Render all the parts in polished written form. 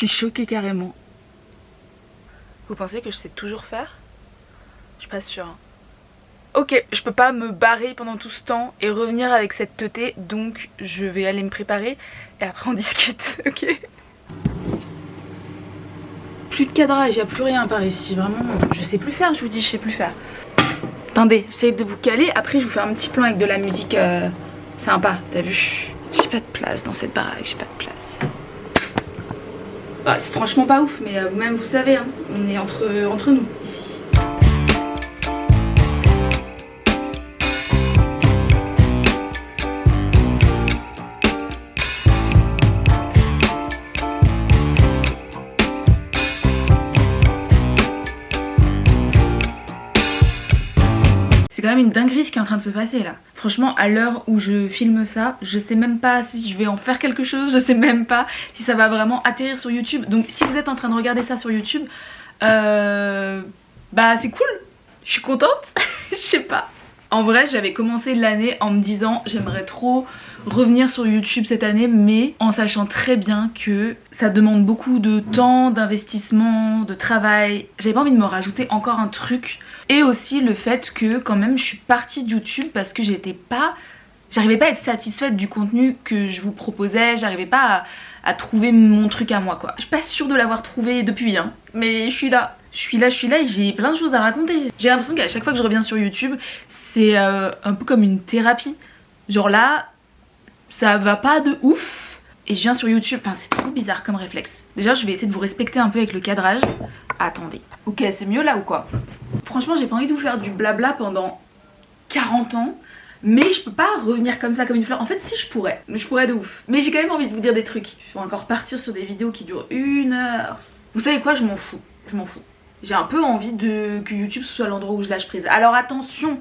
suis choquée carrément. Vous pensez que je sais toujours faire? Je suis pas sûre. Hein. Ok, je peux pas me barrer pendant tout ce temps et revenir avec cette teuté, donc je vais aller me préparer et après on discute, ok? Plus de cadrage, y a plus rien par ici, vraiment, je sais plus faire, je vous dis, je sais plus faire. Attendez, j'essaie de vous caler, après je vous fais un petit plan avec de la musique sympa, t'as vu? J'ai pas de place dans cette baraque, j'ai pas de place. Bah, c'est franchement pas ouf, mais vous-même vous savez, hein, on est entre nous ici. C'est quand même une dinguerie ce qui est en train de se passer là. Franchement, à l'heure où je filme ça, je sais même pas si je vais en faire quelque chose, je sais même pas si ça va vraiment atterrir sur YouTube. Donc si vous êtes en train de regarder ça sur YouTube, bah c'est cool, je suis contente, je sais pas. En vrai, j'avais commencé l'année en me disant j'aimerais trop revenir sur YouTube cette année, mais en sachant très bien que ça demande beaucoup de temps, d'investissement, de travail. J'avais pas envie de me rajouter encore un truc. Et aussi le fait que quand même je suis partie de YouTube parce que j'arrivais pas à être satisfaite du contenu que je vous proposais, j'arrivais pas à trouver mon truc à moi quoi. Je suis pas sûre de l'avoir trouvé depuis hein, mais je suis là et j'ai plein de choses à raconter. J'ai l'impression qu'à chaque fois que je reviens sur YouTube, c'est un peu comme une thérapie. Genre là, ça va pas de ouf et je viens sur YouTube, enfin c'est trop bizarre comme réflexe. Déjà je vais essayer de vous respecter un peu avec le cadrage. Attendez, ok c'est mieux là ou quoi? Franchement j'ai pas envie de vous faire du blabla pendant 40 ans, mais je peux pas revenir comme ça comme une fleur. En fait si je pourrais de ouf, mais j'ai quand même envie de vous dire des trucs. Je vais encore partir sur des vidéos qui durent 1 heure. Vous savez quoi, je m'en fous. J'ai un peu envie que YouTube soit l'endroit où je lâche prise. Alors attention,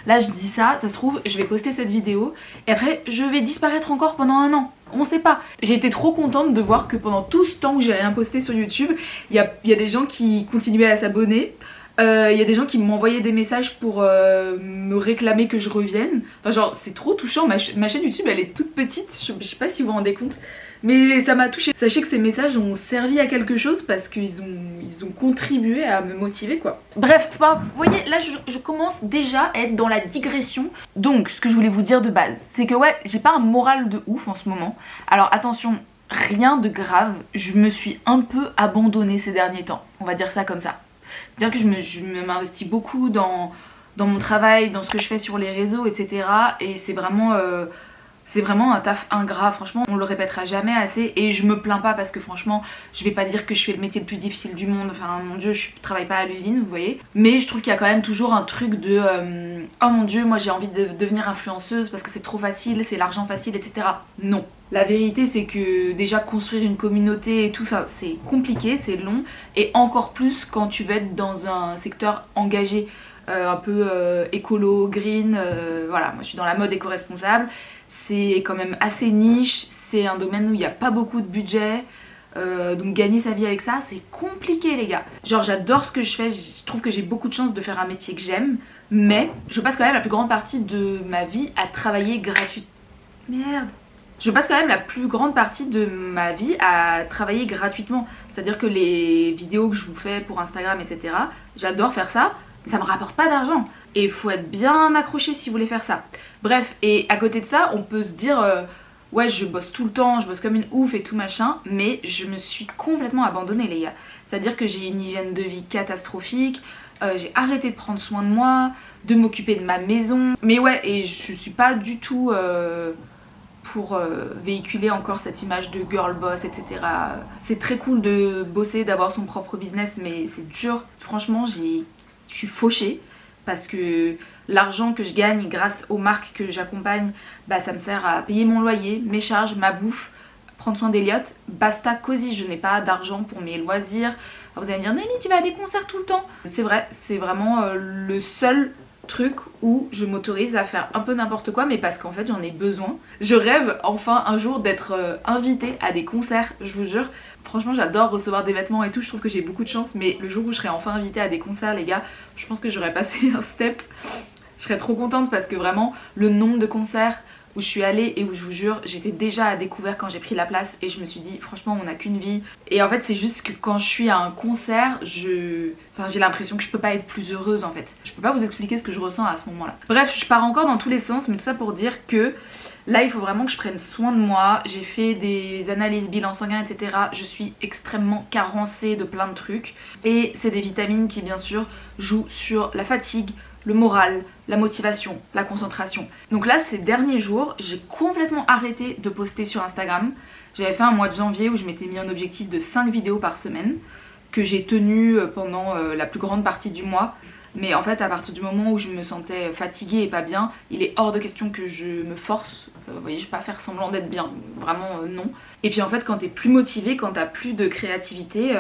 là je dis ça, ça se trouve je vais poster cette vidéo et après je vais disparaître encore pendant 1 an. On sait pas. J'ai été trop contente de voir que pendant tout ce temps où j'ai rien posté sur YouTube, il y a des gens qui continuaient à s'abonner. Il y a des gens qui m'envoyaient des messages pour me réclamer que je revienne. Enfin genre c'est trop touchant, ma chaîne YouTube elle est toute petite, je sais pas si vous vous rendez compte. Mais ça m'a touchée. Sachez que ces messages ont servi à quelque chose parce qu'ils ont contribué à me motiver quoi. Bref, vous voyez là je commence déjà à être dans la digression. Donc ce que je voulais vous dire de base, c'est que ouais j'ai pas un moral de ouf en ce moment. Alors attention, rien de grave, je me suis un peu abandonnée ces derniers temps. On va dire ça comme ça. C'est-à-dire que je m'investis beaucoup dans mon travail, dans ce que je fais sur les réseaux, etc. Et c'est vraiment un taf ingrat, franchement, on le répétera jamais assez. Et je me plains pas parce que franchement, je vais pas dire que je fais le métier le plus difficile du monde. Enfin, mon dieu, je travaille pas à l'usine, vous voyez. Mais je trouve qu'il y a quand même toujours un truc de oh mon dieu, moi j'ai envie de devenir influenceuse parce que c'est trop facile, c'est l'argent facile, etc. Non. La vérité c'est que déjà construire une communauté et tout ça c'est compliqué, c'est long. Et encore plus quand tu veux être dans un secteur engagé, un peu écolo, green, voilà, moi je suis dans la mode éco-responsable. C'est quand même assez niche, c'est un domaine où il n'y a pas beaucoup de budget, donc gagner sa vie avec ça c'est compliqué les gars. Genre j'adore ce que je fais, je trouve que j'ai beaucoup de chance de faire un métier que j'aime, mais je passe quand même la plus grande partie de ma vie à travailler gratuitement. Merde. Je passe quand même la plus grande partie de ma vie à travailler gratuitement. C'est-à-dire que les vidéos que je vous fais pour Instagram, etc., j'adore faire ça, mais ça me rapporte pas d'argent. Et il faut être bien accroché si vous voulez faire ça. Bref, et à côté de ça, on peut se dire ouais, je bosse tout le temps, je bosse comme une ouf et tout machin, mais je me suis complètement abandonnée les gars. C'est-à-dire que j'ai une hygiène de vie catastrophique, j'ai arrêté de prendre soin de moi, de m'occuper de ma maison. Mais ouais, et je suis pas du tout pour véhiculer encore cette image de girl boss, etc. C'est très cool de bosser, d'avoir son propre business, mais c'est dur. Franchement, je suis fauchée parce que l'argent que je gagne grâce aux marques que j'accompagne, bah, ça me sert à payer mon loyer, mes charges, ma bouffe, prendre soin d'Eliott. Basta cosy, je n'ai pas d'argent pour mes loisirs. Alors vous allez me dire, Nelly, tu vas à des concerts tout le temps. C'est vrai, c'est vraiment le seul truc où je m'autorise à faire un peu n'importe quoi, mais parce qu'en fait j'en ai besoin. Je rêve enfin un jour d'être invitée à des concerts, je vous jure. Franchement j'adore recevoir des vêtements et tout, je trouve que j'ai beaucoup de chance, mais le jour où je serai enfin invitée à des concerts les gars, je pense que j'aurais passé un step. Je serais trop contente parce que vraiment le nombre de concerts où je suis allée et où je vous jure j'étais déjà à découvert quand j'ai pris la place et je me suis dit franchement on n'a qu'une vie. Et en fait c'est juste que quand je suis à un concert j'ai l'impression que je peux pas être plus heureuse en fait. Je peux pas vous expliquer ce que je ressens à ce moment là. Bref, je pars encore dans tous les sens, mais tout ça pour dire que là il faut vraiment que je prenne soin de moi. J'ai fait des analyses bilan sanguin etc. Je suis extrêmement carencée de plein de trucs et c'est des vitamines qui bien sûr jouent sur la fatigue, le moral, la motivation, la concentration. Donc là ces derniers jours j'ai complètement arrêté de poster sur Instagram. J'avais fait un mois de janvier où je m'étais mis un objectif de 5 vidéos par semaine que j'ai tenu pendant la plus grande partie du mois. Mais en fait à partir du moment où je me sentais fatiguée et pas bien, il est hors de question que je me force. Vous voyez, je vais pas faire semblant d'être bien, vraiment non. Et puis en fait quand t'es plus motivée, quand t'as plus de créativité,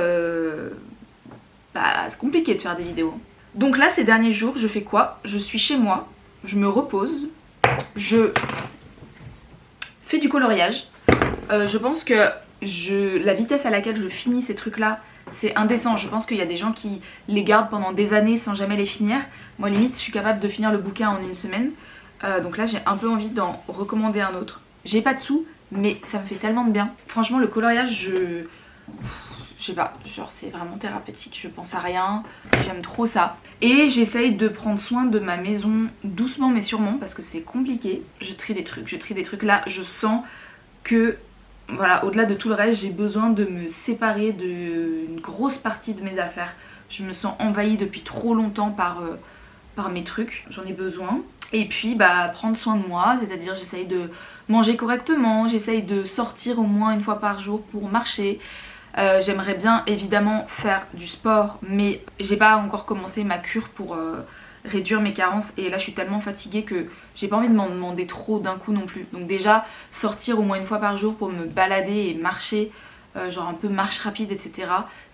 bah c'est compliqué de faire des vidéos. Donc là ces derniers jours je fais quoi? Je suis chez moi, je me repose, je fais du coloriage. Je pense que la vitesse à laquelle je finis ces trucs là c'est indécent. Je pense qu'il y a des gens qui les gardent pendant des années sans jamais les finir. Moi limite je suis capable de finir le bouquin en une semaine. Donc là j'ai un peu envie d'en recommander un autre. J'ai pas de sous mais ça me fait tellement de bien. Franchement le coloriage je sais pas, genre c'est vraiment thérapeutique, je pense à rien, j'aime trop ça. Et j'essaye de prendre soin de ma maison doucement mais sûrement parce que c'est compliqué. Je trie des trucs, là je sens que voilà, au-delà de tout le reste j'ai besoin de me séparer d'une grosse partie de mes affaires. Je me sens envahie depuis trop longtemps par mes trucs, j'en ai besoin. Et puis bah prendre soin de moi, c'est-à-dire j'essaye de manger correctement, j'essaye de sortir au moins une fois par jour pour marcher. J'aimerais bien évidemment faire du sport mais j'ai pas encore commencé ma cure pour réduire mes carences et là je suis tellement fatiguée que j'ai pas envie de m'en demander trop d'un coup non plus. Donc déjà sortir au moins une fois par jour pour me balader et marcher, genre un peu marche rapide etc.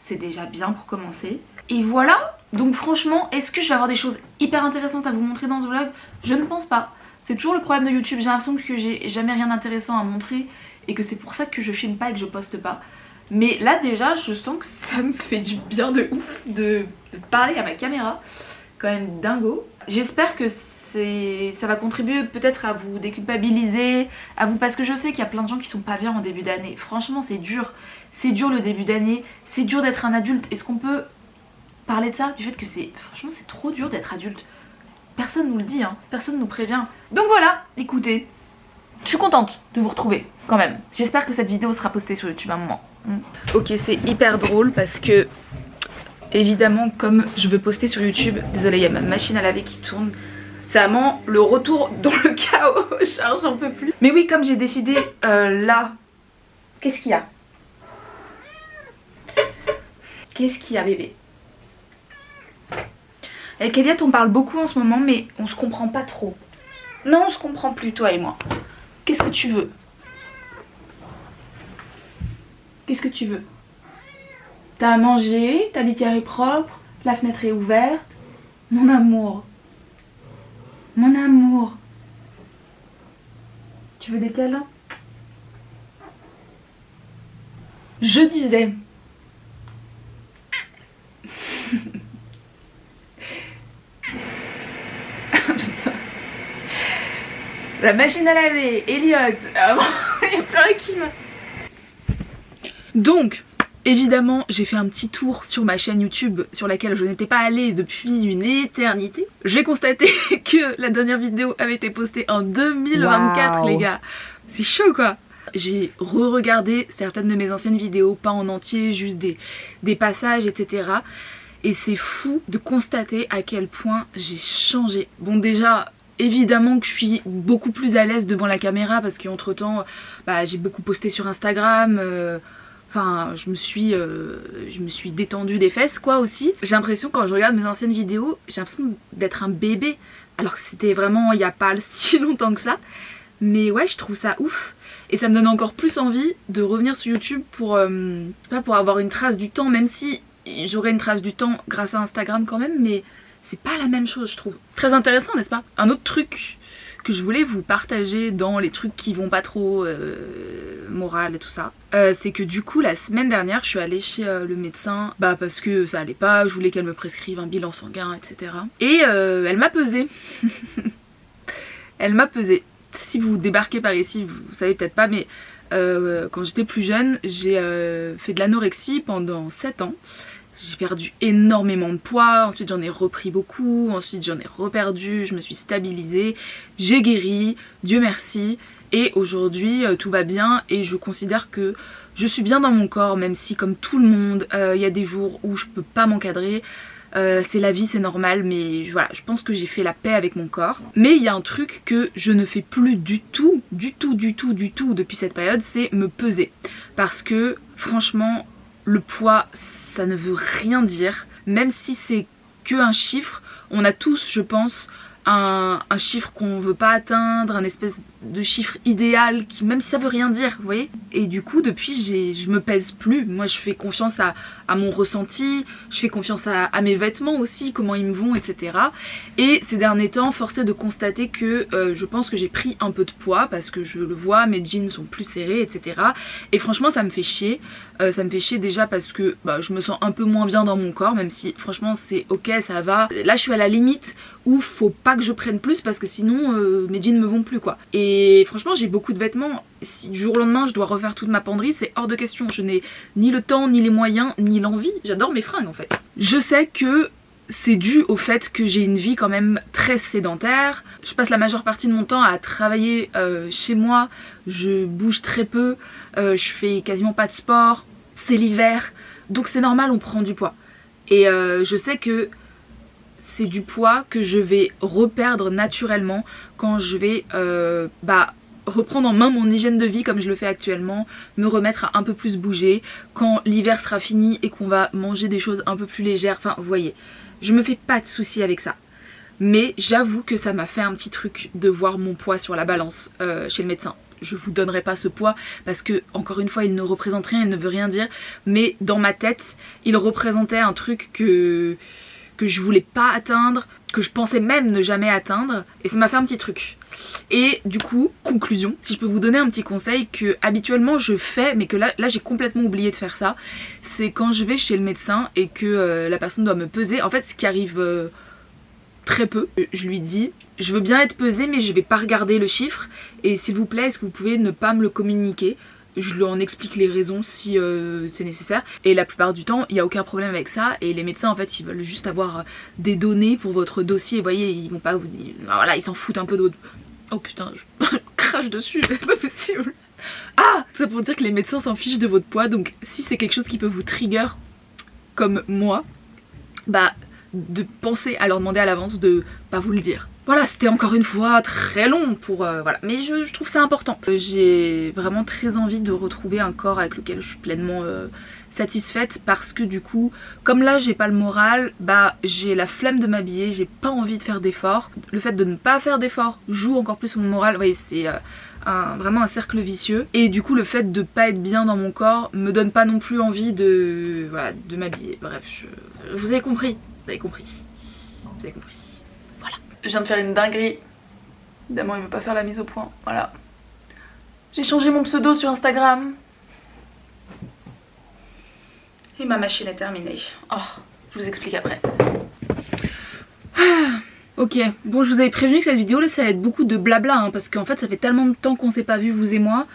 c'est déjà bien pour commencer. Et voilà, donc franchement est-ce que je vais avoir des choses hyper intéressantes à vous montrer dans ce vlog? Je ne pense pas. C'est toujours le problème de YouTube, j'ai l'impression que j'ai jamais rien d'intéressant à montrer et que c'est pour ça que je filme pas et que je poste pas. Mais là déjà je sens que ça me fait du bien de ouf de parler à ma caméra, quand même dingo. J'espère que ça va contribuer peut-être à vous déculpabiliser, parce que je sais qu'il y a plein de gens qui sont pas bien en début d'année. Franchement c'est dur le début d'année, c'est dur d'être un adulte. Est-ce qu'on peut parler de ça, du fait que franchement c'est trop dur d'être adulte? Personne nous le dit, hein, personne nous prévient. Donc voilà, écoutez, je suis contente de vous retrouver quand même. J'espère que cette vidéo sera postée sur YouTube à un moment. Ok, c'est hyper drôle parce que évidemment comme je veux poster sur YouTube, désolée il y a ma machine à laver qui tourne, c'est vraiment le retour dans le chaos, j'en peux plus. Mais oui, comme j'ai décidé là, qu'est-ce qu'il y a? Qu'est-ce qu'il y a bébé? Avec Elliot on parle beaucoup en ce moment mais on se comprend pas trop. Non, on se comprend plus toi et moi. Qu'est-ce que tu veux? Qu'est-ce que tu veux? T'as à manger, ta litière est propre, la fenêtre est ouverte. Mon amour. Mon amour. Tu veux des câlins? Je disais. Putain. La machine à laver, Elliot. Il y a plus rien qui va. Donc, évidemment, j'ai fait un petit tour sur ma chaîne YouTube sur laquelle je n'étais pas allée depuis une éternité. J'ai constaté que la dernière vidéo avait été postée en 2024, wow. Les gars. C'est chaud quoi. J'ai re-regardé certaines de mes anciennes vidéos, pas en entier, juste des passages, etc. Et c'est fou de constater à quel point j'ai changé. Bon déjà, évidemment que je suis beaucoup plus à l'aise devant la caméra parce qu'entre temps, j'ai beaucoup posté sur Instagram. Enfin, je me suis détendue des fesses quoi aussi. J'ai l'impression quand je regarde mes anciennes vidéos, j'ai l'impression d'être un bébé. Alors que c'était vraiment il n'y a pas si longtemps que ça. Mais ouais, je trouve ça ouf. Et ça me donne encore plus envie de revenir sur YouTube pour avoir une trace du temps. Même si j'aurai une trace du temps grâce à Instagram quand même. Mais c'est pas la même chose je trouve. Très intéressant n'est-ce pas? Un autre truc que je voulais vous partager dans les trucs qui vont pas trop moral et tout ça, c'est que du coup la semaine dernière je suis allée chez le médecin parce que ça allait pas, je voulais qu'elle me prescrive un bilan sanguin etc. Et elle m'a pesé. Elle m'a pesé Si vous débarquez par ici, vous savez peut-être pas, mais quand j'étais plus jeune, j'ai fait de l'anorexie pendant 7 ans. J'ai perdu énormément de poids, ensuite j'en ai repris beaucoup, ensuite j'en ai reperdu, je me suis stabilisée, j'ai guéri, Dieu merci, et aujourd'hui tout va bien et je considère que je suis bien dans mon corps, même si comme tout le monde, il y a des jours où je peux pas m'encadrer. C'est la vie, c'est normal, mais voilà, je pense que j'ai fait la paix avec mon corps. Mais il y a un truc que je ne fais plus du tout depuis cette période, c'est me peser. Parce que franchement, le poids, ça ne veut rien dire. Même si c'est que un chiffre, on a tous, je pense, un chiffre qu'on veut pas atteindre, un espèce de chiffre idéal qui, même si ça veut rien dire, vous voyez. Et du coup depuis je me pèse plus, moi je fais confiance à mon ressenti, je fais confiance à mes vêtements aussi, comment ils me vont, etc. Et ces derniers temps, force est de constater que je pense que j'ai pris un peu de poids parce que je le vois, mes jeans sont plus serrés, etc. Et franchement ça me fait chier. Ça me fait chier déjà parce que je me sens un peu moins bien dans mon corps, même si franchement c'est ok, ça va. Là je suis à la limite où faut pas que je prenne plus parce que sinon mes jeans me vont plus quoi. Et franchement j'ai beaucoup de vêtements, si du jour au lendemain je dois refaire toute ma penderie, c'est hors de question. Je n'ai ni le temps, ni les moyens, ni l'envie. J'adore mes fringues en fait. Je sais que c'est dû au fait que j'ai une vie quand même très sédentaire. Je passe la majeure partie de mon temps à travailler chez moi, je bouge très peu, je fais quasiment pas de sport, c'est l'hiver, donc c'est normal, on prend du poids. Et je sais que c'est du poids que je vais reperdre naturellement quand je vais reprendre en main mon hygiène de vie comme je le fais actuellement, me remettre à un peu plus bouger, quand l'hiver sera fini et qu'on va manger des choses un peu plus légères, enfin vous voyez, je me fais pas de soucis avec ça. Mais j'avoue que ça m'a fait un petit truc de voir mon poids sur la balance chez le médecin. Je vous donnerai pas ce poids parce que encore une fois il ne représente rien, il ne veut rien dire, mais dans ma tête il représentait un truc que je voulais pas atteindre, que je pensais même ne jamais atteindre, et ça m'a fait un petit truc. Et du coup, conclusion, si je peux vous donner un petit conseil que habituellement je fais, mais que là j'ai complètement oublié de faire ça, c'est quand je vais chez le médecin et que la personne doit me peser, en fait ce qui arrive très peu, je lui dis je veux bien être pesée mais je vais pas regarder le chiffre et s'il vous plaît est-ce que vous pouvez ne pas me le communiquer. Je lui en explique les raisons si c'est nécessaire et la plupart du temps il n'y a aucun problème avec ça et les médecins en fait ils veulent juste avoir des données pour votre dossier, vous voyez, ils vont pas vous dire, voilà, ils s'en foutent un peu d'autres. Oh putain, je crache dessus, c'est pas possible. Ah, tout ça pour dire que les médecins s'en fichent de votre poids, donc si c'est quelque chose qui peut vous trigger comme moi, de penser à leur demander à l'avance de pas vous le dire. Voilà, c'était encore une fois très long pour... voilà, mais je trouve ça important. J'ai vraiment très envie de retrouver un corps avec lequel je suis pleinement satisfaite parce que du coup, comme là j'ai pas le moral, j'ai la flemme de m'habiller, j'ai pas envie de faire d'efforts. Le fait de ne pas faire d'efforts joue encore plus sur mon moral, vous voyez, c'est vraiment un cercle vicieux. Et du coup le fait de pas être bien dans mon corps me donne pas non plus envie de m'habiller. Bref, vous avez compris, vous avez compris. Voilà. Je viens de faire une dinguerie. Évidemment il veut pas faire la mise au point, voilà. J'ai changé mon pseudo sur Instagram. Et ma machine est terminée. Oh, je vous explique après. Ok, bon je vous avais prévenu que cette vidéo là ça va être beaucoup de blabla hein, parce qu'en fait ça fait tellement de temps qu'on s'est pas vu vous et moi.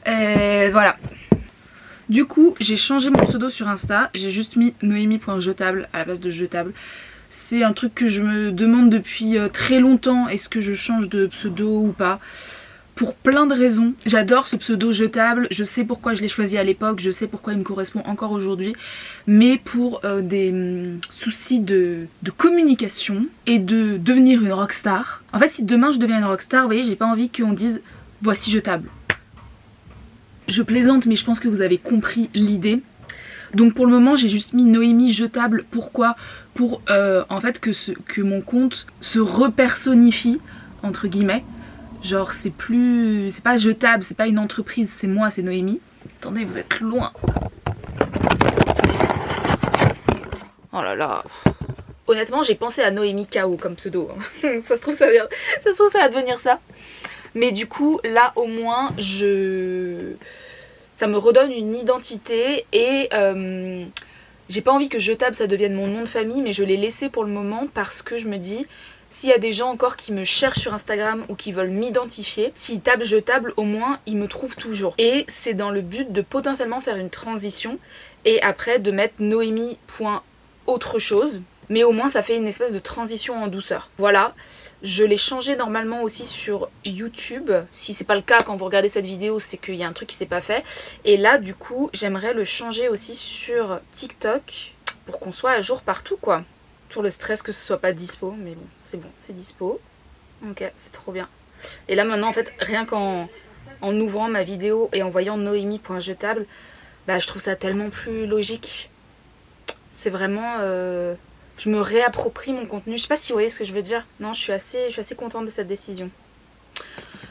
Et voilà. Du coup j'ai changé mon pseudo sur Insta, j'ai juste mis noemi.jetable à la place de jetable. C'est un truc que je me demande depuis très longtemps, est-ce que je change de pseudo ou pas, pour plein de raisons. J'adore ce pseudo jetable, je sais pourquoi je l'ai choisi à l'époque, je sais pourquoi il me correspond encore aujourd'hui, mais pour des soucis de communication et de devenir une rockstar. En fait si demain je deviens une rockstar, vous voyez, j'ai pas envie qu'on dise voici jetable. Je plaisante mais je pense que vous avez compris l'idée. Donc pour le moment j'ai juste mis Noémie jetable. Pourquoi? Pour en fait que mon compte se repersonnifie entre guillemets. Genre c'est pas jetable, c'est pas une entreprise, c'est moi, c'est Noémie. Attendez, vous êtes loin. Oh là là. Honnêtement j'ai pensé à Noémie KO comme pseudo. Ça se trouve ça va devenir ça. Mais du coup là au moins ça me redonne une identité et j'ai pas envie que jetable ça devienne mon nom de famille, mais je l'ai laissé pour le moment parce que je me dis S'il y a des gens encore qui me cherchent sur Instagram ou qui veulent m'identifier, s'ils tapent Jetable, au moins ils me trouvent toujours. Et c'est dans le but de potentiellement faire une transition et après de mettre Noémie.autre chose. Mais au moins ça fait une espèce de transition en douceur. Voilà, je l'ai changé normalement aussi sur YouTube. Si c'est pas le cas quand vous regardez cette vidéo, c'est qu'il y a un truc qui s'est pas fait. Et là du coup j'aimerais le changer aussi sur TikTok pour qu'on soit à jour partout quoi. Toujours le stress que ce soit pas dispo, mais bon, c'est dispo. Ok, c'est trop bien. Et là maintenant en fait, rien qu'en ouvrant ma vidéo et en voyant Noémie.jetable, bah je trouve ça tellement plus logique. C'est vraiment... je me réapproprie mon contenu. Je sais pas si vous voyez ce que je veux dire. Non, je suis assez contente de cette décision.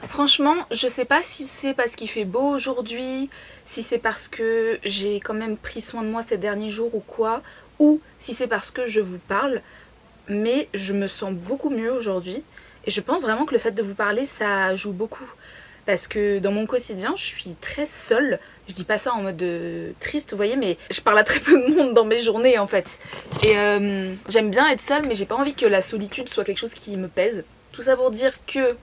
Franchement, je sais pas si c'est parce qu'il fait beau aujourd'hui, si c'est parce que j'ai quand même pris soin de moi ces derniers jours ou quoi, ou si c'est parce que je vous parle, mais je me sens beaucoup mieux aujourd'hui. Et je pense vraiment que le fait de vous parler, ça joue beaucoup. Parce que dans mon quotidien, je suis très seule. Je dis pas ça en mode triste, vous voyez, mais je parle à très peu de monde dans mes journées en fait. Et j'aime bien être seule, mais j'ai pas envie que la solitude soit quelque chose qui me pèse. Tout ça pour dire que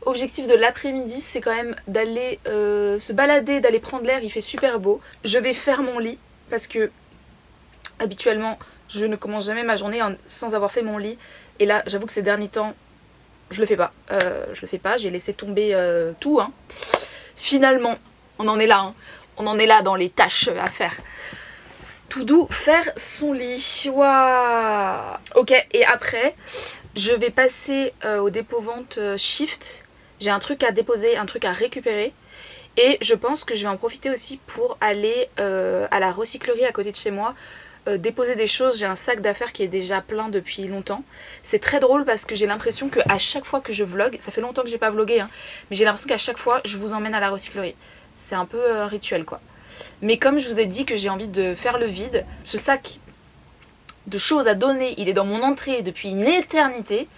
objectif de l'après-midi, c'est quand même d'aller se balader, d'aller prendre l'air, il fait super beau. Je vais faire mon lit, parce que habituellement, je ne commence jamais ma journée sans avoir fait mon lit. Et là, j'avoue que ces derniers temps, je le fais pas. J'ai laissé tomber tout. Hein. Finalement, on en est là. Hein. On en est là dans les tâches à faire. Tout doux, faire son lit. Waouh. Ok, et après, je vais passer au dépôt-vente Shift. J'ai un truc à déposer, un truc à récupérer. Et je pense que je vais en profiter aussi pour aller à la recyclerie à côté de chez moi. Déposer des choses, j'ai un sac d'affaires qui est déjà plein depuis longtemps. C'est très drôle parce que j'ai l'impression qu'à chaque fois que je vlog, ça fait longtemps que j'ai pas vlogué hein, mais j'ai l'impression qu'à chaque fois je vous emmène à la recyclerie. C'est un peu rituel quoi. Mais comme je vous ai dit que j'ai envie de faire le vide, ce sac de choses à donner, il est dans mon entrée depuis une éternité.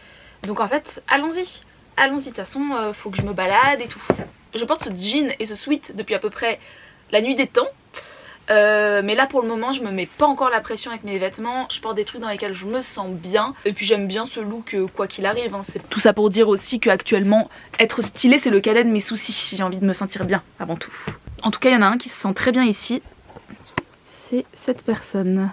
Donc en fait, allons-y. Allons-y, de toute façon, faut que je me balade et tout. Je porte ce jean et ce sweat depuis à peu près la nuit des temps. Mais là pour le moment je me mets pas encore la pression avec mes vêtements, je porte des trucs dans lesquels je me sens bien et puis j'aime bien ce look quoi qu'il arrive hein. C'est tout ça pour dire aussi qu'actuellement être stylé c'est le cadet de mes soucis, j'ai envie de me sentir bien avant tout. En tout cas il y en a un qui se sent très bien ici, c'est cette personne.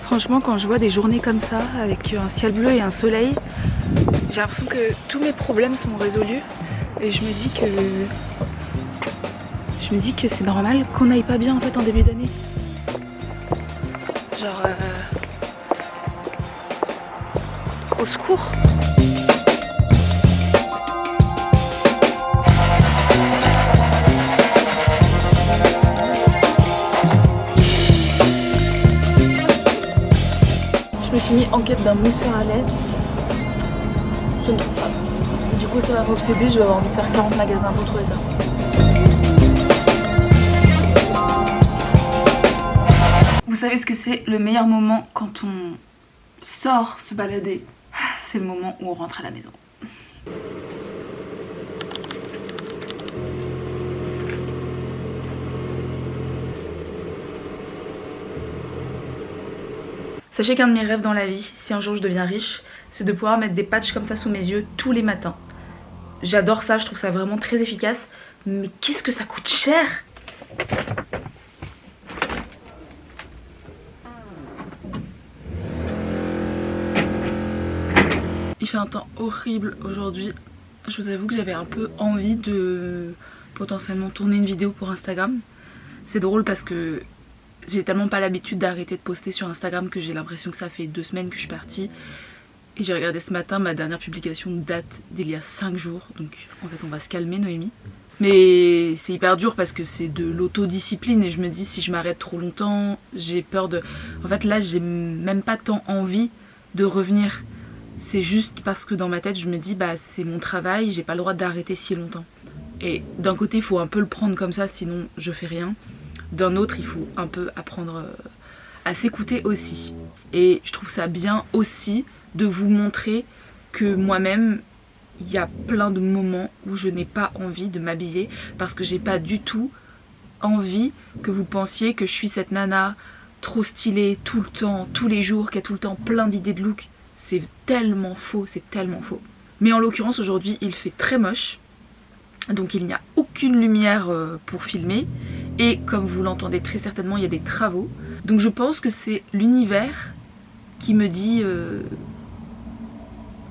Franchement quand je vois des journées comme ça avec un ciel bleu et un soleil, j'ai l'impression que tous mes problèmes sont résolus et je me dis que c'est normal qu'on n'aille pas bien en fait en début d'année. Genre au secours. Je me suis mis en quête d'un mousseur à lait. Je ne trouve pas. Du coup ça va m'obséder, je vais avoir envie de faire 40 magasins pour trouver ça. Vous savez ce que c'est le meilleur moment quand on sort se balader? C'est le moment où on rentre à la maison. Sachez qu'un de mes rêves dans la vie, si un jour je deviens riche, c'est de pouvoir mettre des patchs comme ça sous mes yeux tous les matins. J'adore ça, je trouve ça vraiment très efficace. Mais qu'est-ce que ça coûte cher! Il fait un temps horrible aujourd'hui. Je vous avoue que j'avais un peu envie de potentiellement tourner une vidéo pour Instagram. C'est drôle parce que j'ai tellement pas l'habitude d'arrêter de poster sur Instagram que j'ai l'impression que ça fait 2 semaines que je suis partie. Et j'ai regardé ce matin, ma dernière publication date d'il y a 5 jours. Donc en fait on va se calmer Noémie. Mais c'est hyper dur parce que c'est de l'autodiscipline et je me dis si je m'arrête trop longtemps, j'ai peur de... En fait là j'ai même pas tant envie de revenir. C'est juste parce que dans ma tête je me dis bah c'est mon travail, j'ai pas le droit d'arrêter si longtemps. Et d'un côté il faut un peu le prendre comme ça, sinon je fais rien. D'un autre il faut un peu apprendre à s'écouter aussi. Et je trouve ça bien aussi de vous montrer que moi-même, il y a plein de moments où je n'ai pas envie de m'habiller parce que j'ai pas du tout envie que vous pensiez que je suis cette nana trop stylée tout le temps, tous les jours, qui a tout le temps plein d'idées de look. C'est tellement faux, c'est tellement faux. Mais en l'occurrence aujourd'hui il fait très moche, donc il n'y a aucune lumière pour filmer et comme vous l'entendez très certainement il y a des travaux. Donc je pense que c'est l'univers qui me dit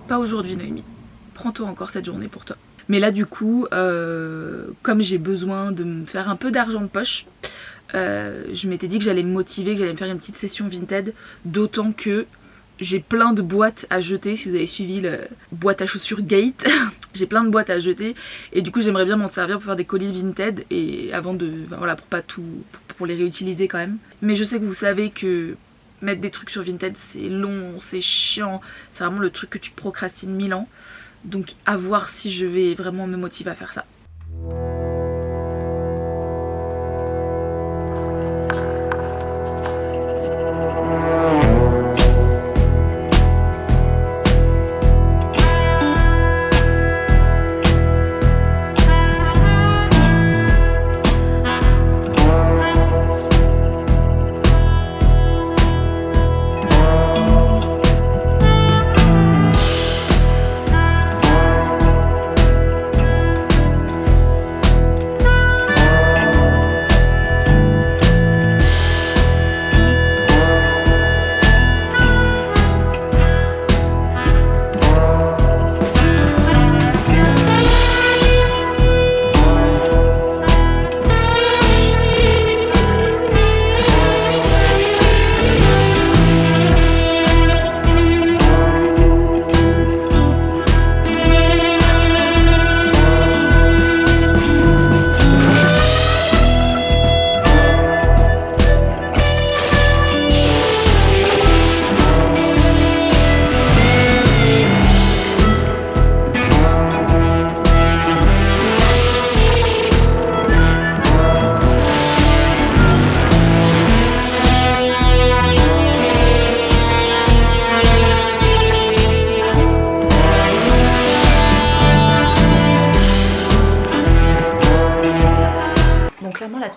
pas aujourd'hui Noémie, prends-toi encore cette journée pour toi. Mais là du coup, comme j'ai besoin de me faire un peu d'argent de poche, je m'étais dit que j'allais me motiver, que j'allais me faire une petite session Vinted, d'autant que j'ai plein de boîtes à jeter. Si vous avez suivi le boîte à chaussures Gate, j'ai plein de boîtes à jeter et du coup j'aimerais bien m'en servir pour faire des colis Vinted et avant de, voilà, pour pas tout, pour les réutiliser quand même. Mais je sais que vous savez que mettre des trucs sur Vinted c'est long, c'est chiant, c'est vraiment le truc que tu procrastines 1000 ans. Donc à voir si je vais vraiment me motiver à faire ça.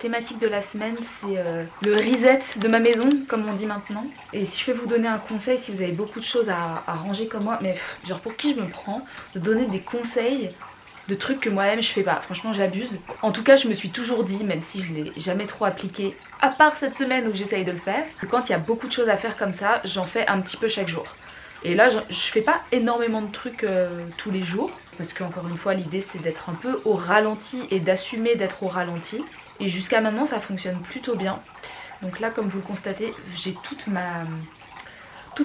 Thématique de la semaine c'est le reset de ma maison comme on dit maintenant. Et si je peux vous donner un conseil, si vous avez beaucoup de choses à ranger comme moi, mais genre pour qui je me prends de donner des conseils de trucs que moi-même je fais pas, franchement j'abuse. En tout cas je me suis toujours dit, même si je l'ai jamais trop appliqué, à part cette semaine où j'essaye de le faire, que quand il y a beaucoup de choses à faire comme ça, j'en fais un petit peu chaque jour. Et là je fais pas énormément de trucs tous les jours, parce qu'encore une fois l'idée c'est d'être un peu au ralenti et d'assumer d'être au ralenti. Et jusqu'à maintenant ça fonctionne plutôt bien. Donc là comme vous le constatez, j'ai toutes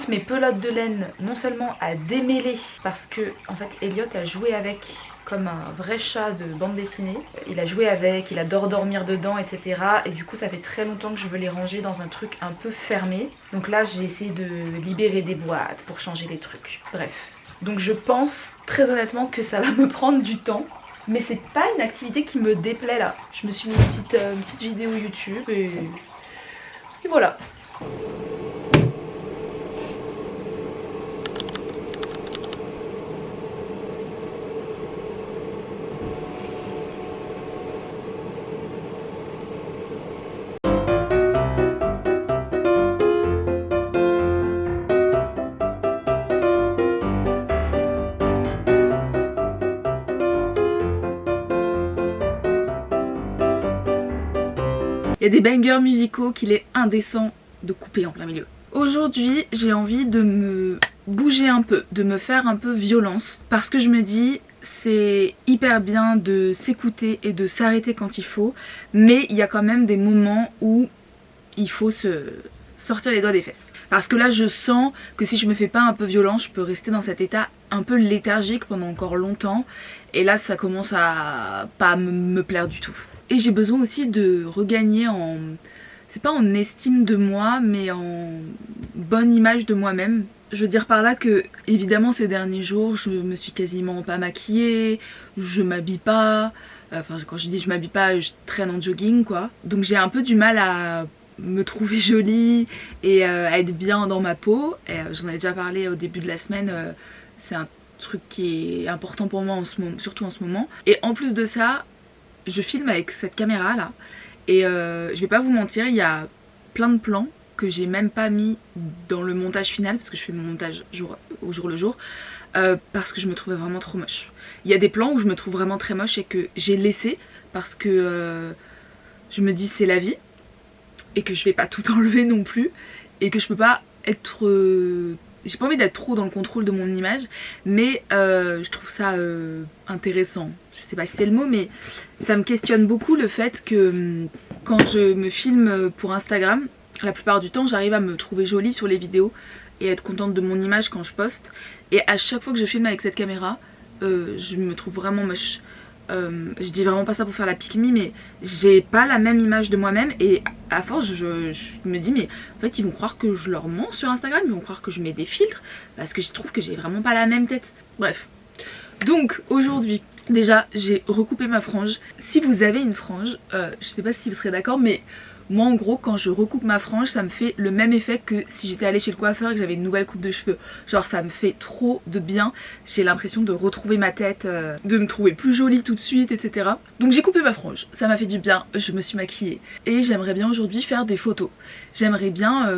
mes pelotes de laine non seulement à démêler, parce que en fait Elliot a joué avec comme un vrai chat de bande dessinée. Il a joué avec, il adore dormir dedans, etc. Et du coup ça fait très longtemps que je veux les ranger dans un truc un peu fermé. Donc là j'ai essayé de libérer des boîtes pour changer les trucs. Bref. Donc je pense très honnêtement que ça va me prendre du temps. Mais c'est pas une activité qui me déplaît là. Je me suis mis une petite vidéo YouTube et voilà. Il y a des bangers musicaux qu'il est indécent de couper en plein milieu. Aujourd'hui, j'ai envie de me bouger un peu, de me faire un peu violence. Parce que je me dis, c'est hyper bien de s'écouter et de s'arrêter quand il faut. Mais il y a quand même des moments où il faut se sortir les doigts des fesses. Parce que là, je sens que si je me fais pas un peu violence, je peux rester dans cet état un peu léthargique pendant encore longtemps. Et là, ça commence à pas me plaire du tout. Et j'ai besoin aussi de regagner en, c'est pas en estime de moi, mais en bonne image de moi-même. Je veux dire par là que, évidemment, ces derniers jours, je me suis quasiment pas maquillée, je m'habille pas, Enfin quand je dis je m'habille pas, je traîne en jogging quoi. Donc j'ai un peu du mal à me trouver jolie et à être bien dans ma peau. J'en ai déjà parlé au début de la semaine, c'est un truc qui est important pour moi en ce moment, surtout en ce moment. Et en plus de ça, je filme avec cette caméra là et je vais pas vous mentir, il y a plein de plans que j'ai même pas mis dans le montage final parce que je fais mon montage au jour le jour parce que je me trouvais vraiment trop moche. Il y a des plans où je me trouve vraiment très moche et que j'ai laissé parce que je me dis c'est la vie et que je vais pas tout enlever non plus et que je peux pas être... j'ai pas envie d'être trop dans le contrôle de mon image, mais je trouve ça intéressant. Je sais pas si c'est le mot, mais ça me questionne beaucoup le fait que quand je me filme pour Instagram, la plupart du temps j'arrive à me trouver jolie sur les vidéos et être contente de mon image quand je poste. Et à chaque fois que je filme avec cette caméra, je me trouve vraiment moche. Je dis vraiment pas ça pour faire la pique-me, mais j'ai pas la même image de moi-même et à force je me dis mais en fait ils vont croire que je leur mens sur Instagram, ils vont croire que je mets des filtres parce que je trouve que j'ai vraiment pas la même tête. Bref. Donc aujourd'hui déjà j'ai recoupé ma frange. Si vous avez une frange, je sais pas si vous serez d'accord, mais moi en gros quand je recoupe ma frange ça me fait le même effet que si j'étais allée chez le coiffeur et que j'avais une nouvelle coupe de cheveux. Genre ça me fait trop de bien, j'ai l'impression de retrouver ma tête, de me trouver plus jolie tout de suite, etc. Donc j'ai coupé ma frange, ça m'a fait du bien, je me suis maquillée. Et j'aimerais bien aujourd'hui faire des photos. J'aimerais bien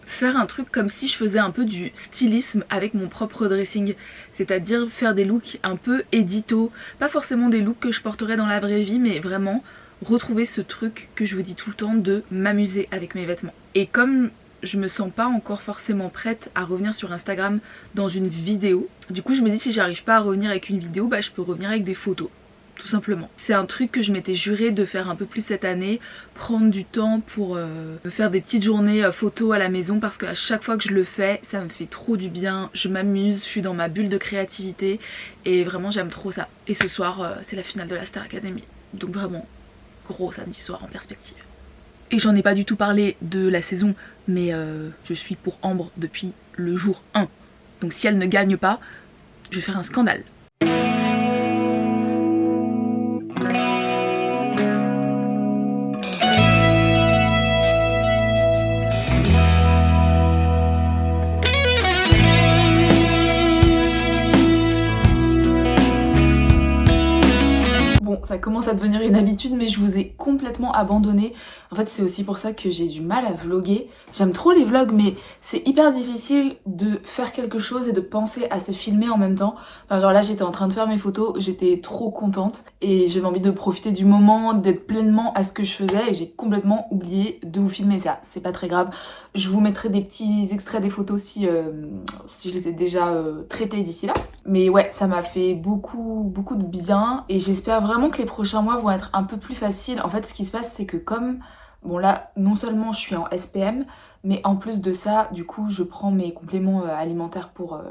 faire un truc comme si je faisais un peu du stylisme avec mon propre dressing. C'est-à-dire faire des looks un peu édito, pas forcément des looks que je porterais dans la vraie vie, mais vraiment retrouver ce truc que je vous dis tout le temps de m'amuser avec mes vêtements. Et comme je me sens pas encore forcément prête à revenir sur Instagram dans une vidéo, du coup je me dis si j'arrive pas à revenir avec une vidéo, bah je peux revenir avec des photos. Tout simplement. C'est un truc que je m'étais juré de faire un peu plus cette année, prendre du temps pour me faire des petites journées photos à la maison parce qu'à chaque fois que je le fais, ça me fait trop du bien, je m'amuse, je suis dans ma bulle de créativité et vraiment j'aime trop ça. Et ce soir c'est la finale de la Star Academy, donc vraiment gros samedi soir en perspective. Et j'en ai pas du tout parlé de la saison, mais je suis pour Ambre depuis le jour 1. Donc si elle ne gagne pas, je vais faire un scandale. Ça commence à devenir une habitude mais je vous ai complètement abandonné. En fait c'est aussi pour ça que j'ai du mal à vlogger. J'aime trop les vlogs mais c'est hyper difficile de faire quelque chose et de penser à se filmer en même temps. Enfin genre là j'étais en train de faire mes photos, j'étais trop contente et j'avais envie de profiter du moment, d'être pleinement à ce que je faisais et j'ai complètement oublié de vous filmer ça. C'est pas très grave. Je vous mettrai des petits extraits des photos si je les ai déjà traitées d'ici là. Mais ouais, ça m'a fait beaucoup de bien et j'espère vraiment que les prochains mois vont être un peu plus faciles. En fait, ce qui se passe, c'est que comme, bon là, non seulement je suis en SPM, mais en plus de ça, du coup, je prends mes compléments alimentaires pour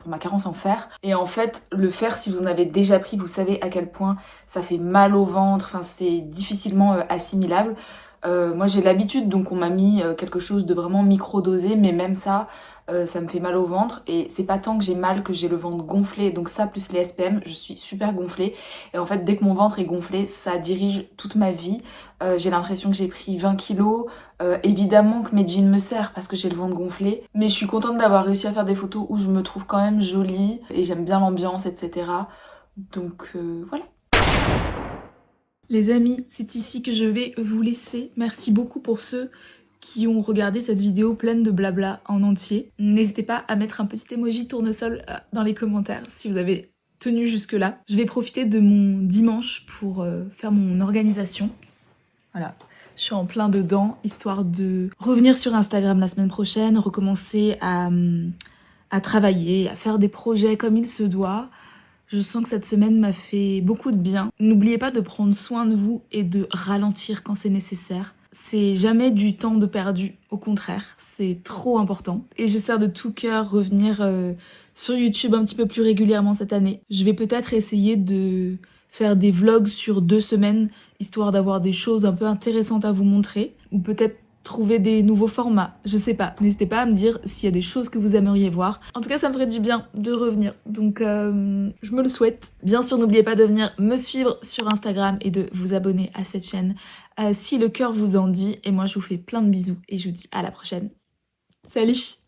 ma carence en fer. Et en fait, le fer, si vous en avez déjà pris, vous savez à quel point ça fait mal au ventre, enfin c'est difficilement assimilable. Moi j'ai l'habitude, donc on m'a mis quelque chose de vraiment micro-dosé, mais même ça, ça me fait mal au ventre et c'est pas tant que j'ai mal que j'ai le ventre gonflé, donc ça plus les SPM, je suis super gonflée et en fait dès que mon ventre est gonflé, ça dirige toute ma vie. J'ai l'impression que j'ai pris 20 kilos, évidemment que mes jeans me serrent parce que j'ai le ventre gonflé, mais je suis contente d'avoir réussi à faire des photos où je me trouve quand même jolie et j'aime bien l'ambiance, etc. Donc voilà. Les amis, c'est ici que je vais vous laisser. Merci beaucoup pour ceux qui ont regardé cette vidéo pleine de blabla en entier. N'hésitez pas à mettre un petit emoji tournesol dans les commentaires si vous avez tenu jusque là. Je vais profiter de mon dimanche pour faire mon organisation. Voilà, je suis en plein dedans, histoire de revenir sur Instagram la semaine prochaine, recommencer à travailler, à faire des projets comme il se doit. Je sens que cette semaine m'a fait beaucoup de bien. N'oubliez pas de prendre soin de vous et de ralentir quand c'est nécessaire. C'est jamais du temps de perdu, au contraire, c'est trop important. Et j'espère de tout cœur revenir sur YouTube un petit peu plus régulièrement cette année. Je vais peut-être essayer de faire des vlogs sur 2 semaines, histoire d'avoir des choses un peu intéressantes à vous montrer. Ou peut-être trouver des nouveaux formats, je sais pas. N'hésitez pas à me dire s'il y a des choses que vous aimeriez voir. En tout cas, ça me ferait du bien de revenir, donc je me le souhaite. Bien sûr, n'oubliez pas de venir me suivre sur Instagram et de vous abonner à cette chaîne si le cœur vous en dit. Et moi, je vous fais plein de bisous et je vous dis à la prochaine. Salut!